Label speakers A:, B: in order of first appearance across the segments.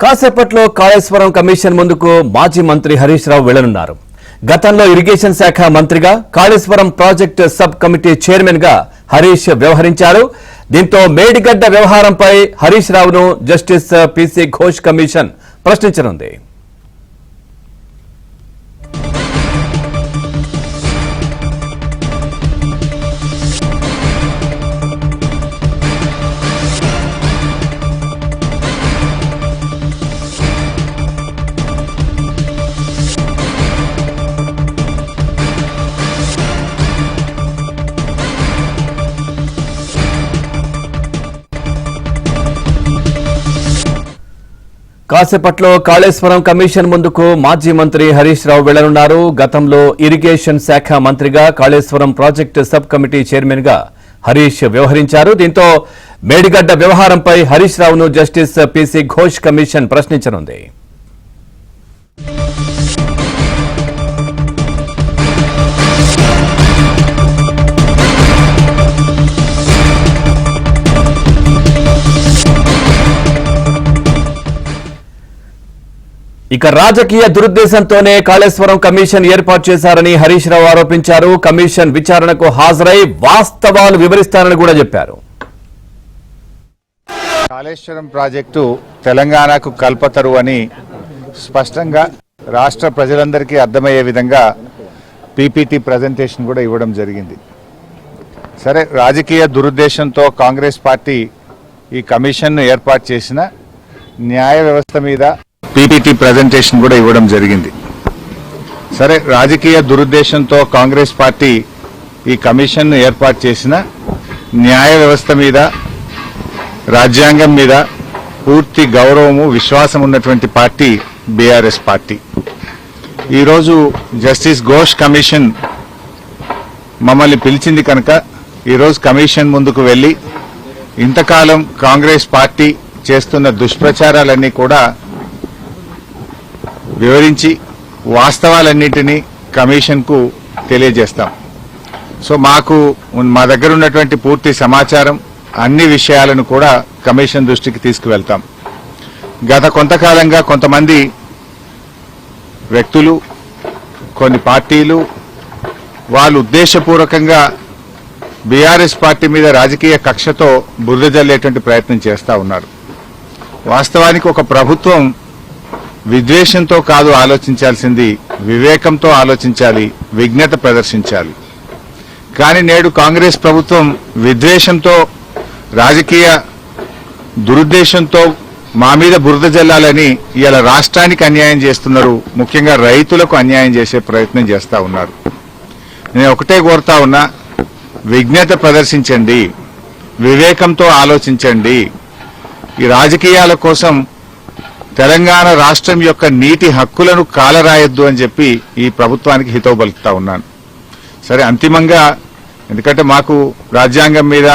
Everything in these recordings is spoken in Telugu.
A: కాసేపట్లో కాళేశ్వరం కమిషన్ ముందుకు మాజీ మంత్రి హరీష్ రావు వెళ్లనున్నారు. గతంలో ఇరిగేషన్ శాఖ మంత్రిగా Kaleshwaram project sub committee chairman గా హరీష్ వ్యవహరించారు. దీంతో మేడిగడ్డ వ్యవహారంపై హరీష్ రావును జస్టిస్ పీసీ ఘోష్ కమిషన్ ప్రశ్నించనుంది. కాసేపట్లో కాళేశ్వరం కమిషన్ ముందుకు మాజీ మంత్రి హరీష్ రావు వెళ్లనున్నారు. గతంలో ఇరిగేషన్ శాఖ మంత్రిగా Kaleshwaram project sub committee chairman గా హరీష్ వ్యవహరించారు. దీంతో మేడిగడ్డ వ్యవహారంపై హరీష్ రావును జస్టిస్ పీసీ ఘోష్ కమిషన్ ప్రశ్నించనుంది. ఇక రాజకీయ దురుద్దేశంతోనే కాళేశ్వరం కమిషన్ ఏర్పాటు చేశారని హరీష్ రావు ఆరోపించారు. కమిషన్ విచారణకు హాజరై వాస్తవాలు వివరిస్తారని కూడా చెప్పారు.
B: కాళేశ్వరం ప్రాజెక్టు తెలంగాణకు కల్పతరు అని స్పష్టంగా రాష్ట్ర ప్రజలందరికీ అర్థమయ్యే విధంగా పీపీటీ ప్రజెంటేషన్ కూడా ఇవ్వడం జరిగింది. సరే, రాజకీయ దురుద్దేశంతో కాంగ్రెస్ పార్టీ ఈ కమిషన్ను ఏర్పాటు చేసిన న్యాయ వ్యవస్థ మీద పీపీటీ ప్రజెంటేషన్ కూడా ఇవ్వడం జరిగింది. సరే, రాజకీయ దురుద్దేశంతో కాంగ్రెస్ పార్టీ ఈ కమిషన్ను ఏర్పాటు చేసిన న్యాయ వ్యవస్థ మీద, రాజ్యాంగం మీద పూర్తి గౌరవము, విశ్వాసం ఉన్నటువంటి పార్టీ బీఆర్ఎస్ పార్టీ. ఈరోజు జస్టిస్ ఘోష్ కమిషన్ మమ్మల్ని పిలిచింది కనుక ఈరోజు కమిషన్ ముందుకు వెళ్లి ఇంతకాలం కాంగ్రెస్ పార్టీ చేస్తున్న దుష్ప్రచారాలన్నీ కూడా వివరించి వాస్తవాలన్నింటినీ కమిషన్కు తెలియజేస్తాం. సో మా దగ్గర ఉన్నటువంటి పూర్తి సమాచారం, అన్ని విషయాలను కూడా కమిషన్ దృష్టికి తీసుకువెళ్తాం. గత కొంతకాలంగా కొంతమంది వ్యక్తులు, కొన్ని పార్టీలు వాళ్ళు ఉద్దేశపూర్వకంగా బీఆర్ఎస్ పార్టీ మీద రాజకీయ కక్షతో బురద జల్లేటువంటి ప్రయత్నం చేస్తూ ఉన్నారు. వాస్తవానికి ఒక ప్రభుత్వం విద్వేషంతో కాదు ఆలోచించాల్సింది, వివేకంతో ఆలోచించాలి, విజ్ఞత ప్రదర్శించాలి. కానీ నేడు కాంగ్రెస్ ప్రభుత్వం విద్వేషంతో, రాజకీయ దురుద్దేశంతో మా మీద బురద జల్లాలని ఇవాళ రాష్ట్రానికి అన్యాయం చేస్తున్నారు. ముఖ్యంగా రైతులకు అన్యాయం చేసే ప్రయత్నం చేస్తూ ఉన్నారు. నేను ఒకటే కోరుతా ఉన్నా, విజ్ఞత ప్రదర్శించండి, వివేకంతో ఆలోచించండి. ఈ రాజకీయాల కోసం తెలంగాణ రాష్ట్రం యొక్క నీటి హక్కులను కాలరాయొద్దు అని చెప్పి ఈ ప్రభుత్వానికి హితవు పలుకుతా ఉన్నాను. సరే, అంతిమంగా ఎందుకంటే మాకు రాజ్యాంగం మీద,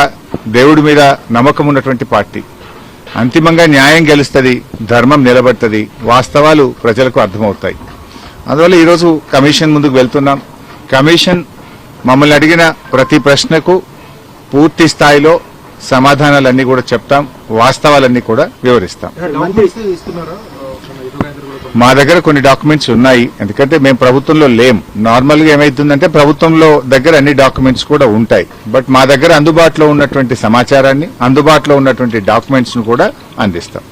B: దేవుడి మీద నమ్మకం ఉన్నటువంటి పార్టీ, అంతిమంగా న్యాయం గెలుస్తుంది, ధర్మం నిలబడుతుంది, వాస్తవాలు ప్రజలకు అర్థమవుతాయి. అందువల్ల ఈరోజు కమిషన్ ముందుకు వెళ్తున్నాం. కమిషన్ మమ్మల్ని అడిగిన ప్రతి ప్రశ్నకు పూర్తి స్థాయిలో సమాధానాలన్నీ కూడా చెప్తాం, వాస్తవాలన్నీ కూడా వివరిస్తాం. మా దగ్గర కొన్ని డాక్యుమెంట్స్ ఉన్నాయి, ఎందుకంటే మేము ప్రభుత్వంలో లేం. నార్మల్ గా ఏమైతుందంటే ప్రభుత్వంలో దగ్గర అన్ని డాక్యుమెంట్స్ కూడా ఉంటాయి. బట్ మా దగ్గర అందుబాటులో ఉన్నటువంటి సమాచారాన్ని, అందుబాటులో ఉన్నటువంటి డాక్యుమెంట్స్ ను కూడా అందిస్తాం.